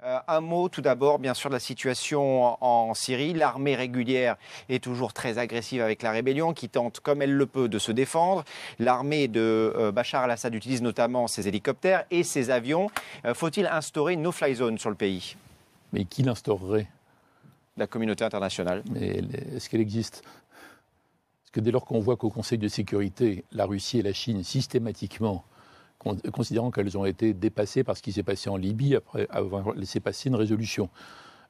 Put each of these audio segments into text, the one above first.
Un mot tout d'abord, bien sûr, de la situation en Syrie. L'armée régulière est toujours très agressive avec la rébellion qui tente, comme elle le peut, de se défendre. L'armée de Bachar al-Assad utilise notamment ses hélicoptères et ses avions. Faut-il instaurer une no-fly zone sur le pays? Mais qui l'instaurerait? La communauté internationale. Mais est-ce qu'elle existe? Parce que dès lors qu'on voit qu'au Conseil de sécurité, la Russie et la Chine, systématiquement, considérant qu'elles ont été dépassées par ce qui s'est passé en Libye après avoir laissé passer une résolution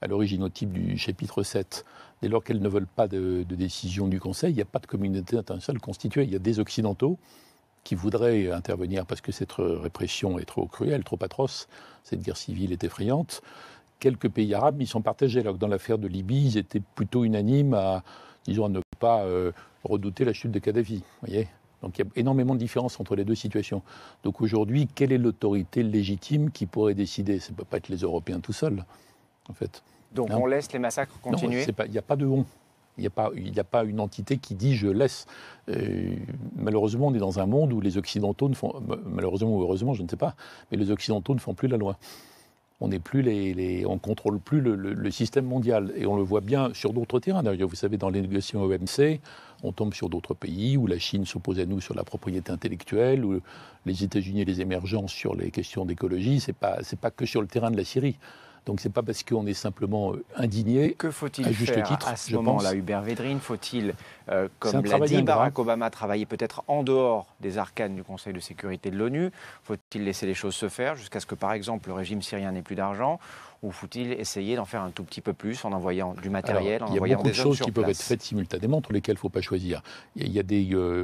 à l'origine au type du chapitre 7. Dès lors qu'elles ne veulent pas de décision du Conseil, il n'y a pas de communauté internationale constituée. Il y a des Occidentaux qui voudraient intervenir parce que cette répression est trop cruelle, trop atroce, cette guerre civile est effrayante. Quelques pays arabes y sont partagés. Alors que dans l'affaire de Libye, ils étaient plutôt unanimes à ne pas redouter la chute de Kadhafi. Voyez. Donc il y a énormément de différences entre les deux situations. Donc aujourd'hui, quelle est l'autorité légitime qui pourrait décider? Ça ne peut pas être les Européens tout seuls, en fait. Donc on laisse les massacres continuer? Non, il n'y a pas de on. Il n'y a pas une entité qui dit « je laisse ». Malheureusement, on est dans un monde où les Occidentaux ne font... Malheureusement ou heureusement, je ne sais pas, mais les Occidentaux ne font plus la loi. On n'est plus on contrôle plus le système mondial. Et on le voit bien sur d'autres terrains. D'ailleurs, vous savez, dans les négociations OMC, on tombe sur d'autres pays où la Chine s'oppose à nous sur la propriété intellectuelle, où les États-Unis et les émergents sur les questions d'écologie. C'est pas que sur le terrain de la Syrie. Donc c'est pas parce qu'on est simplement indigné. Que faut-il faire titre, à ce moment-là, Hubert Védrine? Faut-il, comme l'a dit Barack Obama, travailler peut-être en dehors des arcanes du Conseil de sécurité de l'ONU? Faut-il laisser les choses se faire jusqu'à ce que, par exemple, le régime syrien n'ait plus d'argent? Ou faut-il essayer d'en faire un tout petit peu plus en envoyant du matériel, en envoyant des hommes sur place? Il y a beaucoup de choses qui peuvent être faites simultanément, entre lesquelles il ne faut pas choisir.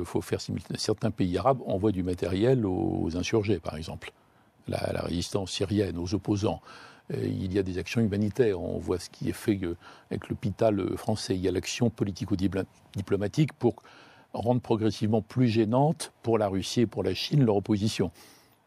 Faut faire certains pays arabes envoient du matériel aux insurgés, par exemple. La résistance syrienne, aux opposants. Il y a des actions humanitaires. On voit ce qui est fait avec l'hôpital français. Il y a l'action politico-diplomatique pour rendre progressivement plus gênante pour la Russie et pour la Chine leur opposition.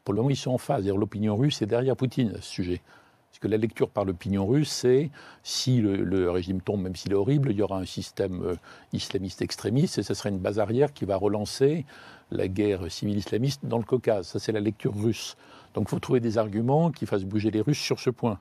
Pour le moment, ils sont en phase. L'opinion russe est derrière Poutine à ce sujet. Parce que la lecture par l'opinion russe, c'est si le régime tombe, même s'il est horrible, il y aura un système islamiste extrémiste et ce sera une base arrière qui va relancer la guerre civile islamiste dans le Caucase. Ça, c'est la lecture russe. Donc il faut trouver des arguments qui fassent bouger les Russes sur ce point.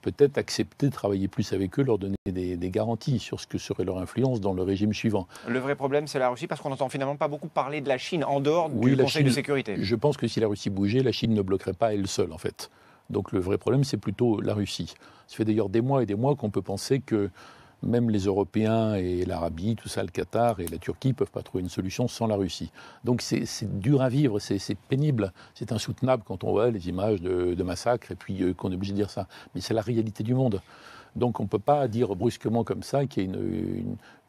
Peut-être accepter de travailler plus avec eux, leur donner des garanties sur ce que serait leur influence dans le régime suivant. Le vrai problème, c'est la Russie, parce qu'on n'entend finalement pas beaucoup parler de la Chine en dehors du Conseil de sécurité. Je pense que si la Russie bougeait, la Chine ne bloquerait pas elle seule, en fait. Donc le vrai problème, c'est plutôt la Russie. Ça fait d'ailleurs des mois et des mois qu'on peut penser que même les Européens et l'Arabie, tout ça, le Qatar et la Turquie ne peuvent pas trouver une solution sans la Russie. Donc c'est dur à vivre, c'est pénible, c'est insoutenable quand on voit les images de massacres et puis qu'on est obligé de dire ça. Mais c'est la réalité du monde. Donc on ne peut pas dire brusquement comme ça qu'il y a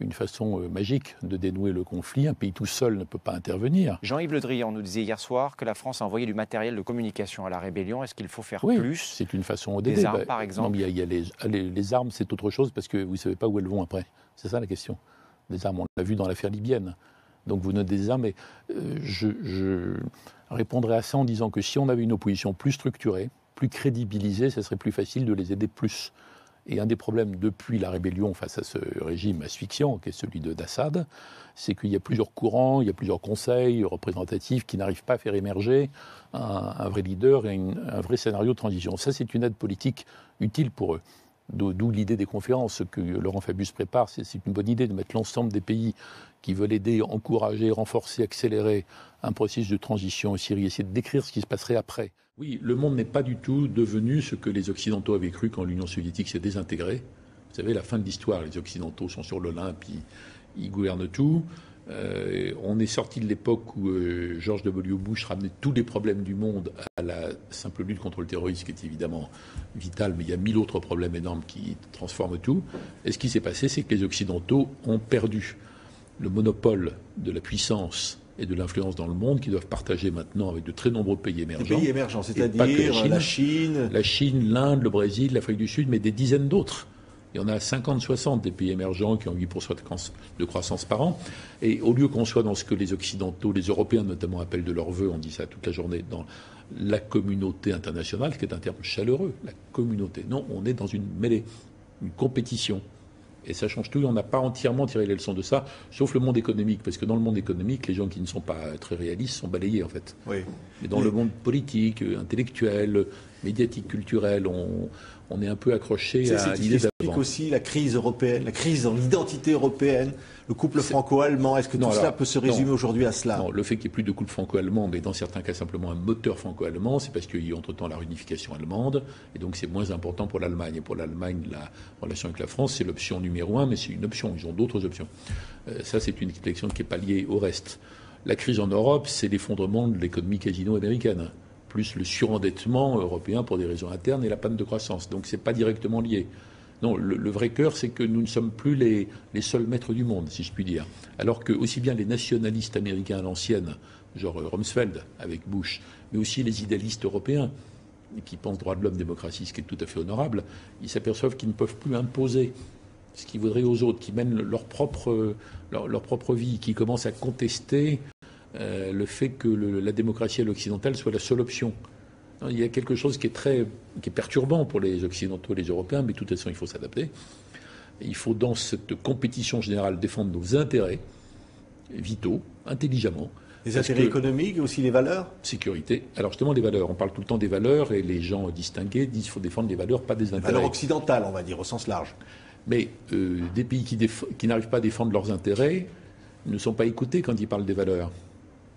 une façon magique de dénouer le conflit. Un pays tout seul ne peut pas intervenir. Jean-Yves Le Drian nous disait hier soir que la France a envoyé du matériel de communication à la rébellion. Est-ce qu'il faut faire plus? C'est une façon d'aider. Des armes, par exemple? Non, mais il y a les armes, c'est autre chose parce que vous ne savez pas où elles vont après. C'est ça la question. Les armes, on l'a vu dans l'affaire libyenne. Donc vous notez des armes. Mais je répondrai à ça en disant que si on avait une opposition plus structurée, plus crédibilisée, ça serait plus facile de les aider plus. Et un des problèmes depuis la rébellion face à ce régime asphyxiant, qui est celui d'Assad, c'est qu'il y a plusieurs courants, il y a plusieurs conseils représentatifs qui n'arrivent pas à faire émerger un vrai leader et un vrai scénario de transition. Ça, c'est une aide politique utile pour eux. D'où l'idée des conférences que Laurent Fabius prépare. C'est une bonne idée de mettre l'ensemble des pays qui veulent aider, encourager, renforcer, accélérer un processus de transition en Syrie, essayer de décrire ce qui se passerait après. Oui, le monde n'est pas du tout devenu ce que les Occidentaux avaient cru quand l'Union soviétique s'est désintégrée. Vous savez, la fin de l'histoire, les Occidentaux sont sur l'Olympe, ils gouvernent tout. On est sorti de l'époque où George W. Bush ramenait tous les problèmes du monde à la simple lutte contre le terrorisme, qui est évidemment vitale, mais il y a 1000 autres problèmes énormes qui transforment tout. Et ce qui s'est passé, c'est que les Occidentaux ont perdu le monopole de la puissance et de l'influence dans le monde qu'ils doivent partager maintenant avec de très nombreux pays émergents. Des pays émergents, c'est-à-dire la Chine, l'Inde, le Brésil, l'Afrique du Sud, mais des dizaines d'autres. Il y en a 50-60 des pays émergents qui ont 8% de croissance par an. Et au lieu qu'on soit dans ce que les Occidentaux, les Européens notamment, appellent de leur vœu, on dit ça toute la journée, dans la communauté internationale, qui est un terme chaleureux, la communauté. Non, on est dans une mêlée, une compétition. Et ça change tout. On n'a pas entièrement tiré les leçons de ça, sauf le monde économique. Parce que dans le monde économique, les gens qui ne sont pas très réalistes sont balayés, en fait. Oui. Mais dans le monde politique, intellectuel, médiatique, culturelle. On est un peu accroché à l'idée d'avant. Ça explique aussi la crise européenne, la crise dans l'identité européenne, le couple franco-allemand. Est-ce que tout cela peut se résumer aujourd'hui à cela? Non, le fait qu'il n'y ait plus de couple franco-allemand, mais dans certains cas simplement un moteur franco-allemand, c'est parce qu'il y a entre-temps la réunification allemande, et donc c'est moins important pour l'Allemagne. Et pour l'Allemagne, la relation avec la France, c'est l'option numéro 1, mais c'est une option, ils ont d'autres options. Ça, c'est une explication qui n'est pas liée au reste. La crise en Europe, c'est l'effondrement de l'économie casino-américaine, plus le surendettement européen pour des raisons internes et la panne de croissance. Donc c'est pas directement lié. Non, le vrai cœur, c'est que nous ne sommes plus les seuls maîtres du monde, si je puis dire. Alors que aussi bien les nationalistes américains à l'ancienne, genre Rumsfeld avec Bush, mais aussi les idéalistes européens, qui pensent droit de l'homme, démocratie, ce qui est tout à fait honorable, ils s'aperçoivent qu'ils ne peuvent plus imposer ce qu'ils voudraient aux autres, qui mènent leur propre vie, qui commencent à contester le fait que la démocratie à l'occidentale soit la seule option. Non, il y a quelque chose qui est perturbant pour les Occidentaux et les Européens, mais de toute façon, il faut s'adapter. Il faut, dans cette compétition générale, défendre nos intérêts vitaux, intelligemment. Les intérêts économiques et aussi les valeurs? Sécurité. Alors justement, les valeurs. On parle tout le temps des valeurs et les gens distingués disent qu'il faut défendre les valeurs, pas des intérêts. Les valeurs occidentales, on va dire, au sens large. Mais des pays qui n'arrivent pas à défendre leurs intérêts ne sont pas écoutés quand ils parlent des valeurs.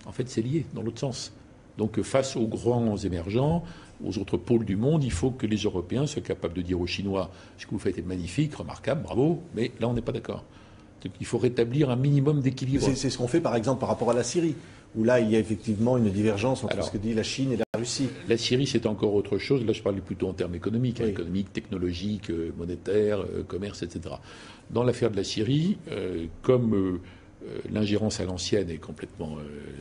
En fait, c'est lié, dans l'autre sens. Donc, face aux grands émergents, aux autres pôles du monde, il faut que les Européens soient capables de dire aux Chinois « ce que vous faites est magnifique, remarquable, bravo », mais là, on n'est pas d'accord. Donc, il faut rétablir un minimum d'équilibre. C'est ce qu'on fait, par exemple, par rapport à la Syrie, où là, il y a effectivement une divergence entre ce que dit la Chine et la Russie. La Syrie, c'est encore autre chose. Là, je parle plutôt en termes économiques, oui. Économiques, technologiques, monétaires, commerce, etc. Dans l'affaire de la Syrie, comme l'ingérence à l'ancienne est complètement...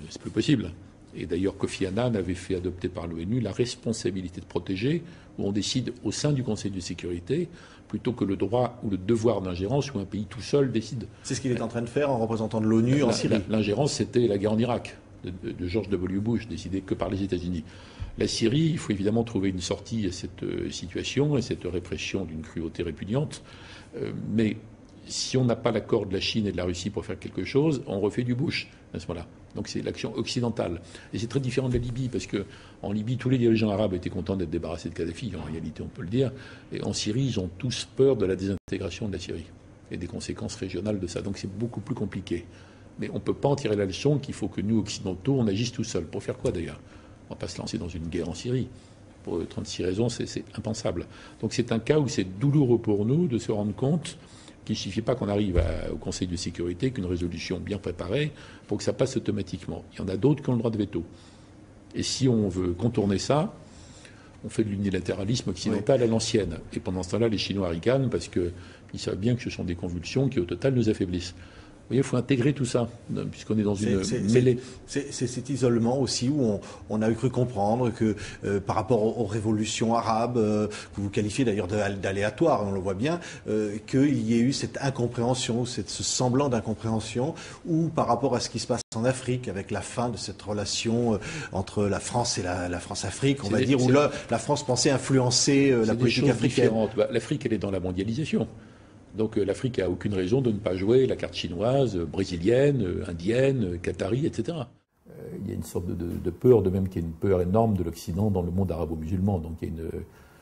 c'est plus possible. Et d'ailleurs, Kofi Annan avait fait adopter par l'ONU la responsabilité de protéger, où on décide au sein du Conseil de sécurité, plutôt que le droit ou le devoir d'ingérence où un pays tout seul décide. C'est ce qu'il est en train de faire en représentant de l'ONU en Syrie. L'ingérence, c'était la guerre en Irak, de George W. Bush, décidée que par les États-Unis. La Syrie, il faut évidemment trouver une sortie à cette situation et cette répression d'une cruauté répugnante. Mais si on n'a pas l'accord de la Chine et de la Russie pour faire quelque chose, on refait du Bush à ce moment-là. Donc c'est l'action occidentale. Et c'est très différent de la Libye, parce qu'en Libye, tous les dirigeants arabes étaient contents d'être débarrassés de Kadhafi, en réalité, on peut le dire. Et en Syrie, ils ont tous peur de la désintégration de la Syrie et des conséquences régionales de ça. Donc c'est beaucoup plus compliqué. Mais on ne peut pas en tirer la leçon qu'il faut que nous, occidentaux, on agisse tout seuls. Pour faire quoi, d'ailleurs? On ne va pas se lancer dans une guerre en Syrie. Pour 36 raisons, c'est impensable. Donc c'est un cas où c'est douloureux pour nous de se rendre compte qu'il ne suffit pas qu'on arrive au Conseil de sécurité, qu'une résolution bien préparée, pour que ça passe automatiquement. Il y en a d'autres qui ont le droit de veto. Et si on veut contourner ça, on fait de l'unilatéralisme occidental à l'ancienne. Et pendant ce temps-là, les Chinois ricanent parce qu'ils savent bien que ce sont des convulsions qui, au total, nous affaiblissent. Vous voyez, il faut intégrer tout ça, puisqu'on est dans une mêlée. C'est cet isolement aussi où on a cru comprendre que par rapport aux révolutions arabes, que vous qualifiez d'ailleurs d'aléatoires, on le voit bien, qu'il y ait eu cette incompréhension, ce semblant d'incompréhension, ou par rapport à ce qui se passe en Afrique, avec la fin de cette relation entre la France et la France-Afrique, on va dire, où la France pensait influencer la politique africaine. L'Afrique, elle est dans la mondialisation. Donc l'Afrique n'a aucune raison de ne pas jouer la carte chinoise, brésilienne, indienne, qatari, etc. Il y a une sorte de peur, de même qu'il y a une peur énorme de l'Occident dans le monde arabo-musulman. Donc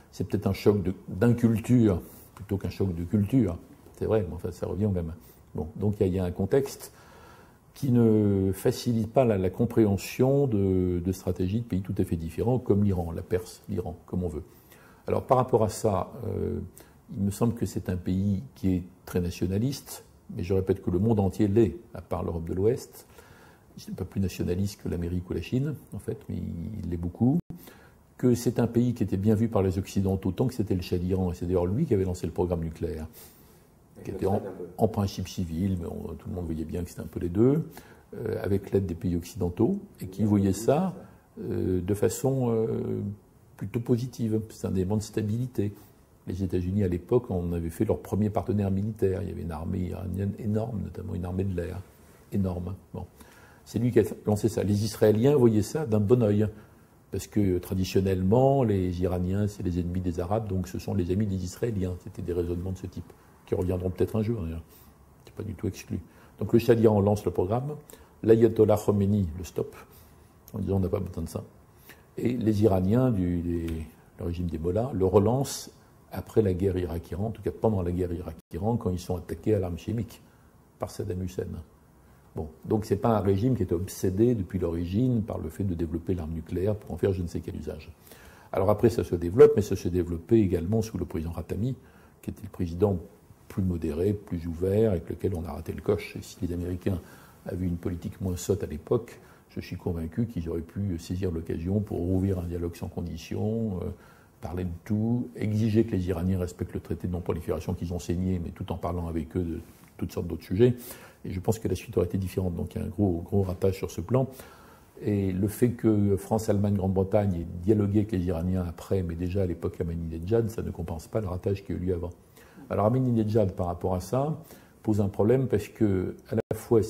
c'est peut-être un choc d'inculture plutôt qu'un choc de culture. C'est vrai, mais enfin ça revient au même. Bon, donc il y a un contexte qui ne facilite pas la compréhension de stratégies de pays tout à fait différents, comme l'Iran, la Perse, l'Iran, comme on veut. Alors par rapport à ça... il me semble que c'est un pays qui est très nationaliste, mais je répète que le monde entier l'est, à part l'Europe de l'Ouest. Il n'est pas plus nationaliste que l'Amérique ou la Chine, en fait, mais il l'est beaucoup. Que c'est un pays qui était bien vu par les Occidentaux, tant que c'était le Shah d'Iran, et c'est d'ailleurs lui qui avait lancé le programme nucléaire, qui était en principe civil, mais tout le monde voyait bien que c'était un peu les deux, avec l'aide des pays occidentaux, et qui voyait ça de façon plutôt positive. C'est un élément de stabilité. Les États-Unis, à l'époque, en avaient fait leur premier partenaire militaire. Il y avait une armée iranienne énorme, notamment une armée de l'air énorme. Bon. C'est lui qui a lancé ça. Les Israéliens voyaient ça d'un bon œil, parce que traditionnellement, les Iraniens, c'est les ennemis des Arabes, donc ce sont les amis des Israéliens. C'était des raisonnements de ce type, qui reviendront peut-être un jour, d'ailleurs. C'est pas du tout exclu. Donc le Shah d'Iran lance le programme, l'Ayatollah Khomeini le stoppe, en disant on n'a pas besoin de ça. Et les Iraniens le régime des Mollahs, le relance après la guerre Irak-Iran, en tout cas pendant la guerre Irak-Iran, quand ils sont attaqués à l'arme chimique par Saddam Hussein. Bon, donc ce n'est pas un régime qui était obsédé depuis l'origine par le fait de développer l'arme nucléaire pour en faire je ne sais quel usage. Alors après, ça se développe, mais ça se développait également sous le président Khatami, qui était le président plus modéré, plus ouvert, avec lequel on a raté le coche. Et si les Américains avaient une politique moins sotte à l'époque, je suis convaincu qu'ils auraient pu saisir l'occasion pour rouvrir un dialogue sans condition, parler de tout, exiger que les Iraniens respectent le traité de non-prolifération qu'ils ont signé, mais tout en parlant avec eux de toutes sortes d'autres sujets. Et je pense que la suite aurait été différente. Donc il y a un gros ratage sur ce plan. Et le fait que France, Allemagne, Grande-Bretagne aient dialogué avec les Iraniens après, mais déjà à l'époque Ahmadinejad, ça ne compense pas le ratage qui a eu lieu avant. Alors Ahmadinejad, par rapport à ça, pose un problème parce que à la fois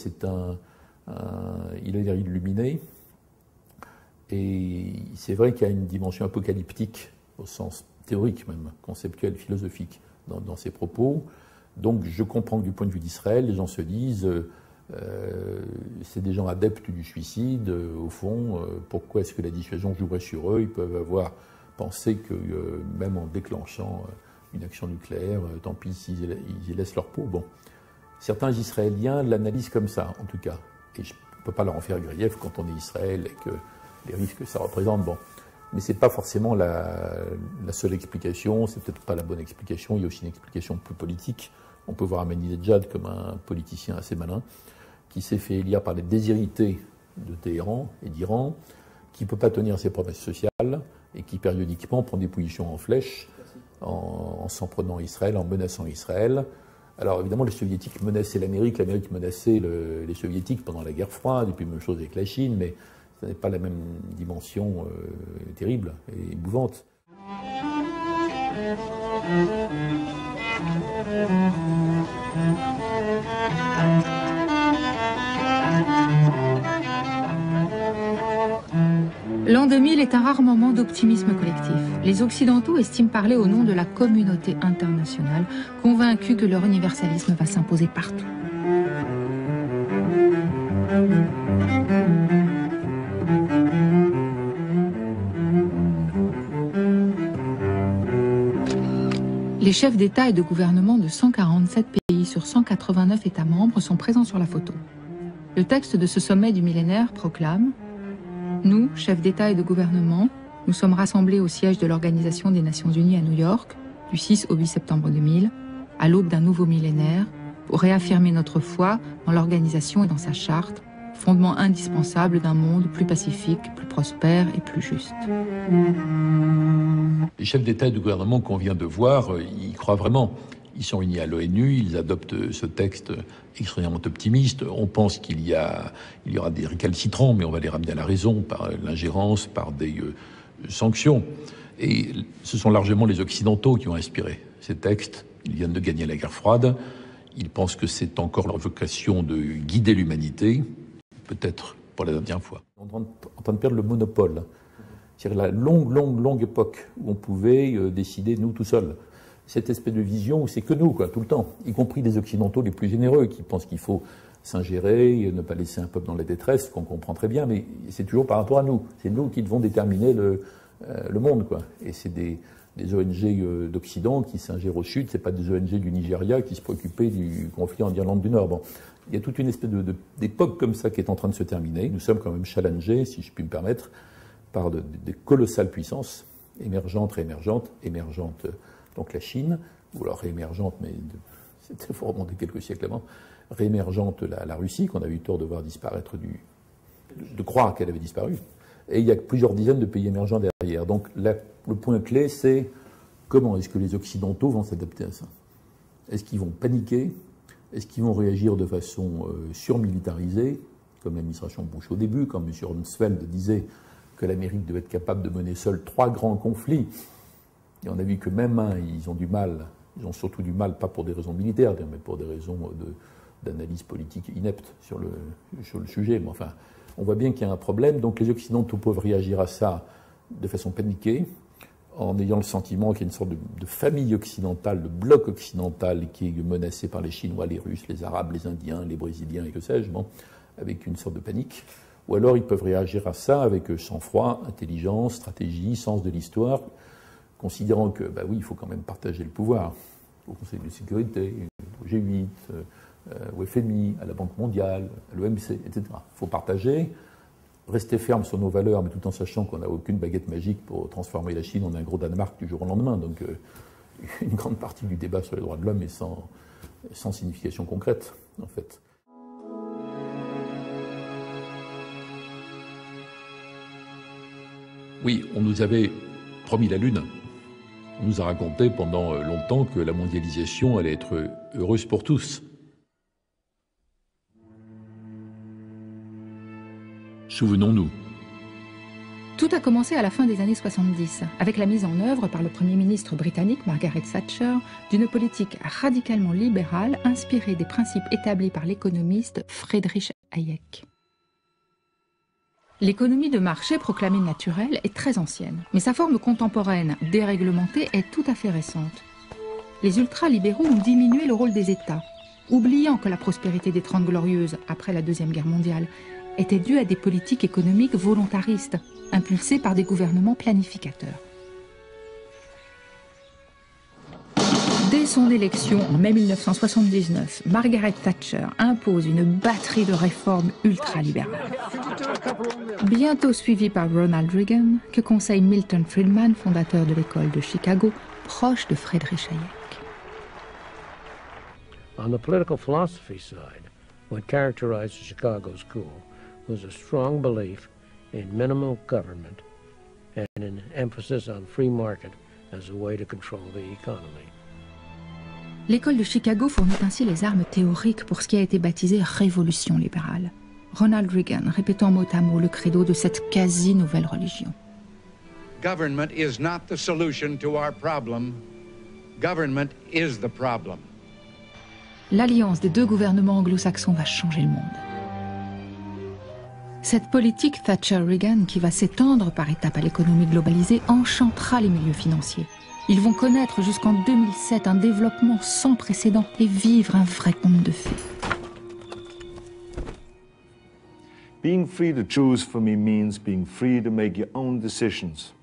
il a l'air illuminé, et c'est vrai qu'il y a une dimension apocalyptique, au sens théorique même, conceptuel, philosophique, dans ses propos. Donc je comprends que du point de vue d'Israël, les gens se disent c'est des gens adeptes du suicide, au fond, pourquoi est-ce que la dissuasion jouerait sur eux? Ils peuvent avoir pensé que même en déclenchant une action nucléaire, tant pis s'ils y laissent leur peau. Bon. Certains Israéliens l'analysent comme ça, en tout cas. Et je ne peux pas leur en faire grief quand on est Israël et que les risques que ça représente. Bon. Mais ce n'est pas forcément la seule explication, c'est peut-être pas la bonne explication, il y a aussi une explication plus politique. On peut voir Ahmadinejad comme un politicien assez malin, qui s'est fait élire par les déshérités de Téhéran et d'Iran, qui ne peut pas tenir ses promesses sociales et qui périodiquement prend des positions en flèche en s'en prenant à Israël, en menaçant Israël. Alors évidemment, les Soviétiques menaçaient l'Amérique menaçait les Soviétiques pendant la guerre froide, et puis même chose avec la Chine, mais ce n'est pas la même dimension terrible et émouvante. L'an 2000 est un rare moment d'optimisme collectif. Les Occidentaux estiment parler au nom de la communauté internationale, convaincus que leur universalisme va s'imposer partout. Les chefs d'État et de gouvernement de 147 pays sur 189 États membres sont présents sur la photo. Le texte de ce sommet du millénaire proclame « Nous, chefs d'État et de gouvernement, nous sommes rassemblés au siège de l'Organisation des Nations Unies à New York, du 6 au 8 septembre 2000, à l'aube d'un nouveau millénaire, pour réaffirmer notre foi dans l'organisation et dans sa charte, fondement indispensable d'un monde plus pacifique, plus prospère et plus juste. » Les chefs d'État et de gouvernement qu'on vient de voir, ils croient vraiment. Ils sont unis à l'ONU, ils adoptent ce texte extrêmement optimiste. On pense qu'il y aura des récalcitrants, mais on va les ramener à la raison par l'ingérence, par des sanctions. Et ce sont largement les Occidentaux qui ont inspiré ces textes. Ils viennent de gagner la guerre froide. Ils pensent que c'est encore leur vocation de guider l'humanité, peut-être pour la dernière fois. On est en train de perdre le monopole. C'est-à-dire la longue époque où on pouvait décider, nous, tout seuls. Cette espèce de vision où c'est que nous, quoi, tout le temps, y compris des Occidentaux les plus généreux, qui pensent qu'il faut s'ingérer, ne pas laisser un peuple dans la détresse, qu'on comprend très bien, mais c'est toujours par rapport à nous. C'est nous qui devons déterminer le monde, quoi. Et c'est des ONG d'Occident qui s'ingèrent au Sud, c'est pas des ONG du Nigeria qui se préoccupaient du conflit en Irlande du Nord. Bon, il y a toute une espèce d'époque comme ça qui est en train de se terminer. Nous sommes quand même challengés, si je puis me permettre, par des colossales puissances, émergentes, réémergentes, émergentes, donc la Chine, ou alors réémergente, mais c'était faut remonter quelques siècles avant, réémergente la Russie, qu'on a eu tort de voir disparaître, de croire qu'elle avait disparu. Et il y a plusieurs dizaines de pays émergents derrière. Donc le point clé, c'est comment est-ce que les Occidentaux vont s'adapter à ça? Est-ce qu'ils vont paniquer? Est-ce qu'ils vont réagir de façon surmilitarisée, comme l'administration Bush au début, quand M. Rumsfeld disait que l'Amérique devait être capable de mener seule 3 grands conflits? Et on a vu que même ils ont du mal, ils ont surtout du mal, pas pour des raisons militaires, mais pour des raisons d'analyse politique inepte sur le sujet. Mais enfin, on voit bien qu'il y a un problème. Donc les Occidentaux peuvent réagir à ça de façon paniquée, en ayant le sentiment qu'il y a une sorte de famille occidentale, de bloc occidental qui est menacé par les Chinois, les Russes, les Arabes, les Indiens, les Brésiliens et que sais-je, bon, avec une sorte de panique. Ou alors ils peuvent réagir à ça avec sang-froid, intelligence, stratégie, sens de l'histoire, considérant que, oui, il faut quand même partager le pouvoir au Conseil de sécurité, au G8, au FMI, à la Banque mondiale, à l'OMC, etc. Il faut partager, rester ferme sur nos valeurs, mais tout en sachant qu'on n'a aucune baguette magique pour transformer la Chine en un gros Danemark du jour au lendemain. Donc une grande partie du débat sur les droits de l'homme est sans signification concrète, en fait. Oui, on nous avait promis la Lune. On nous a raconté pendant longtemps que la mondialisation allait être heureuse pour tous. Souvenons-nous. Tout a commencé à la fin des années 70, avec la mise en œuvre par le Premier ministre britannique Margaret Thatcher d'une politique radicalement libérale inspirée des principes établis par l'économiste Friedrich Hayek. L'économie de marché proclamée naturelle est très ancienne, mais sa forme contemporaine, déréglementée, est tout à fait récente. Les ultralibéraux ont diminué le rôle des États, oubliant que la prospérité des 30 Glorieuses, après la Deuxième Guerre mondiale, était due à des politiques économiques volontaristes, impulsées par des gouvernements planificateurs. Dès son élection en mai 1979, Margaret Thatcher impose une batterie de réformes ultralibérales. Bientôt suivie par Ronald Reagan, que conseille Milton Friedman, fondateur de l'école de Chicago, proche de Friedrich Hayek. On the political philosophy side, what characterized the Chicago School was a strong belief in minimal government and an emphasis on free market as a way to control the economy. L'école de Chicago fournit ainsi les armes théoriques pour ce qui a été baptisé révolution libérale. Ronald Reagan répétant mot à mot le credo de cette quasi-nouvelle religion. Government is not the solution to our problem. Government is the problem. L'alliance des deux gouvernements anglo-saxons va changer le monde. Cette politique Thatcher-Reagan, qui va s'étendre par étapes à l'économie globalisée, enchantera les milieux financiers. Ils vont connaître jusqu'en 2007 un développement sans précédent et vivre un vrai conte de fées. Being free to choose for me means being free to make your own decisions,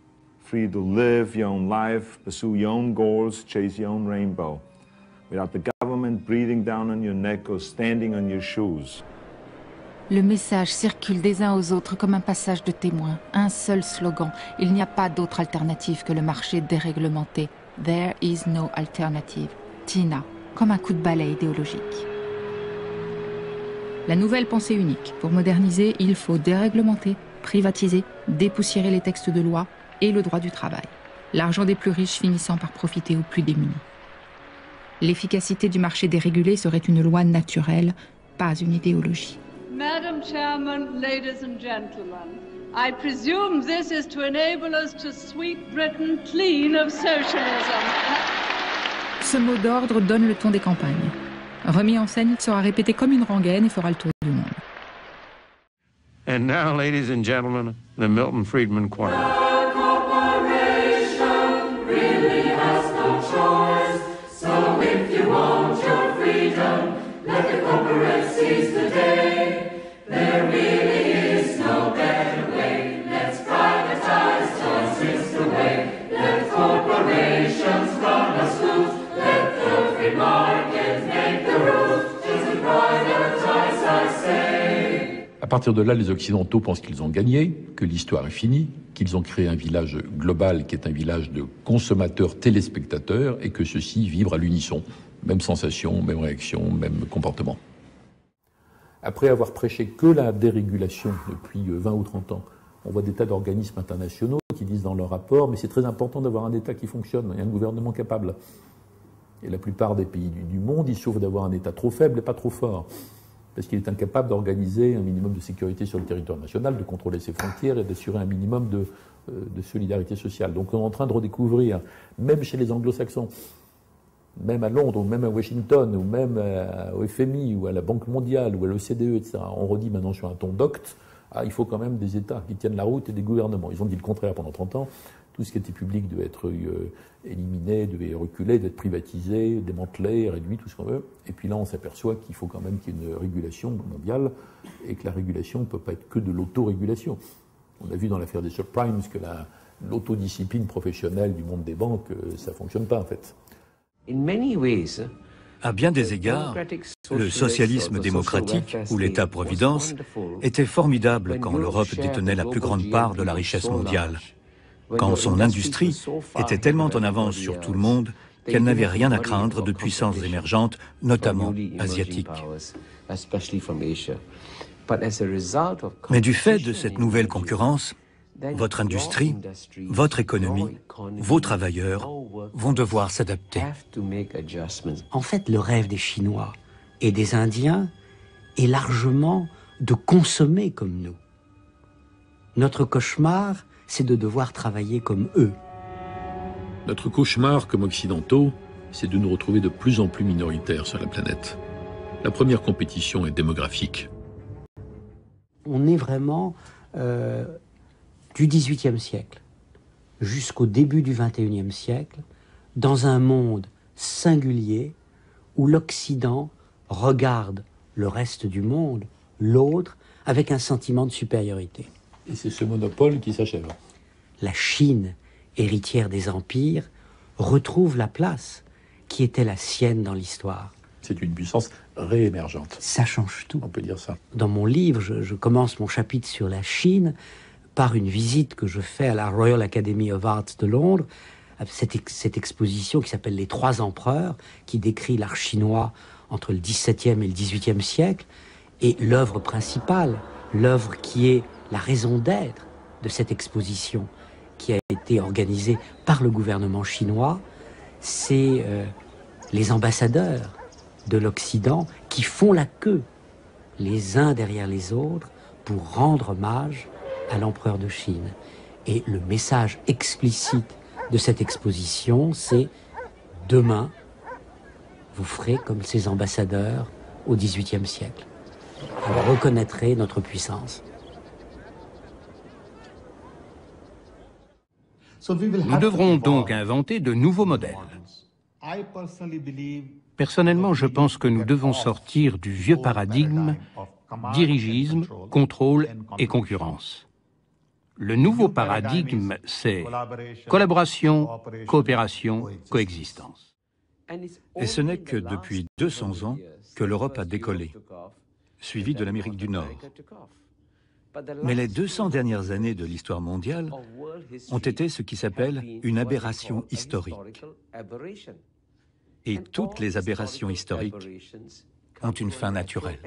free to live your own life, pursue your own goals, chase your own rainbow, without the government breathing down on your neck or standing on your shoes. Le message circule des uns aux autres comme un passage de témoin, un seul slogan. Il n'y a pas d'autre alternative que le marché déréglementé. There is no alternative. Tina, comme un coup de balai idéologique. La nouvelle pensée unique. Pour moderniser, il faut déréglementer, privatiser, dépoussiérer les textes de loi et le droit du travail. L'argent des plus riches finissant par profiter aux plus démunis. L'efficacité du marché dérégulé serait une loi naturelle, pas une idéologie. Madam Chairman, ladies and gentlemen, I presume this is to enable us to sweep Britain clean of socialism. Ce mot d'ordre donne le ton des campagnes. Remis en scène, il sera répété comme une rengaine et fera le tour du monde. And now, ladies and gentlemen, the Milton Friedman Choir. À partir de là, les Occidentaux pensent qu'ils ont gagné, que l'histoire est finie, qu'ils ont créé un village global qui est un village de consommateurs téléspectateurs et que ceux-ci vibrent à l'unisson. Même sensation, même réaction, même comportement. Après avoir prêché que la dérégulation depuis 20 ou 30 ans, on voit des tas d'organismes internationaux qui disent dans leur rapport « mais c'est très important d'avoir un État qui fonctionne et un gouvernement capable ». Et la plupart des pays du monde, ils souffrent d'avoir un État trop faible et pas trop fort. Parce qu'il est incapable d'organiser un minimum de sécurité sur le territoire national, de contrôler ses frontières et d'assurer un minimum de solidarité sociale. Donc on est en train de redécouvrir, même chez les anglo-saxons, même à Londres, ou même à Washington, ou même au FMI, ou à la Banque mondiale, ou à l'OCDE, etc. On redit maintenant sur un ton docte, il faut quand même des États qui tiennent la route et des gouvernements. Ils ont dit le contraire pendant 30 ans. Tout ce qui était public devait être éliminé, devait reculer, devait être privatisé, démantelé, réduit, tout ce qu'on veut. Et puis là, on s'aperçoit qu'il faut quand même qu'il y ait une régulation mondiale et que la régulation ne peut pas être que de l'autorégulation. On a vu dans l'affaire des subprimes que l'autodiscipline professionnelle du monde des banques, ça ne fonctionne pas en fait. À bien des égards, le socialisme démocratique ou l'État-providence était formidable quand l'Europe détenait la plus grande part de la richesse mondiale, quand son industrie était tellement en avance sur tout le monde qu'elle n'avait rien à craindre de puissances émergentes, notamment asiatiques. Mais du fait de cette nouvelle concurrence, votre industrie, votre économie, vos travailleurs vont devoir s'adapter. En fait, le rêve des Chinois et des Indiens est largement de consommer comme nous. Notre cauchemar, c'est de devoir travailler comme eux. Notre cauchemar, comme occidentaux, c'est de nous retrouver de plus en plus minoritaires sur la planète. La première compétition est démographique. On est vraiment du XVIIIe siècle jusqu'au début du XXIe siècle dans un monde singulier où l'Occident regarde le reste du monde, l'autre, avec un sentiment de supériorité. Et c'est ce monopole qui s'achève. La Chine, héritière des empires, retrouve la place qui était la sienne dans l'histoire. C'est une puissance réémergente. Ça change tout. On peut dire ça. Dans mon livre, je commence mon chapitre sur la Chine par une visite que je fais à la Royal Academy of Arts de Londres, cette exposition qui s'appelle Les Trois Empereurs, qui décrit l'art chinois entre le XVIIe et le XVIIIe siècle, et l'œuvre principale, l'œuvre qui est la raison d'être de cette exposition, qui a été organisée par le gouvernement chinois, c'est les ambassadeurs de l'Occident qui font la queue, les uns derrière les autres, pour rendre hommage à l'empereur de Chine. Et le message explicite de cette exposition, c'est « Demain, vous ferez comme ces ambassadeurs au XVIIIe siècle. Vous reconnaîtrez notre puissance. » Nous devrons donc inventer de nouveaux modèles. Personnellement, je pense que nous devons sortir du vieux paradigme dirigisme, contrôle et concurrence. Le nouveau paradigme, c'est collaboration, coopération, coexistence. Et ce n'est que depuis 200 ans que l'Europe a décollé, suivie de l'Amérique du Nord. Mais les 200 dernières années de l'histoire mondiale ont été ce qui s'appelle une aberration historique. Et toutes les aberrations historiques ont une fin naturelle.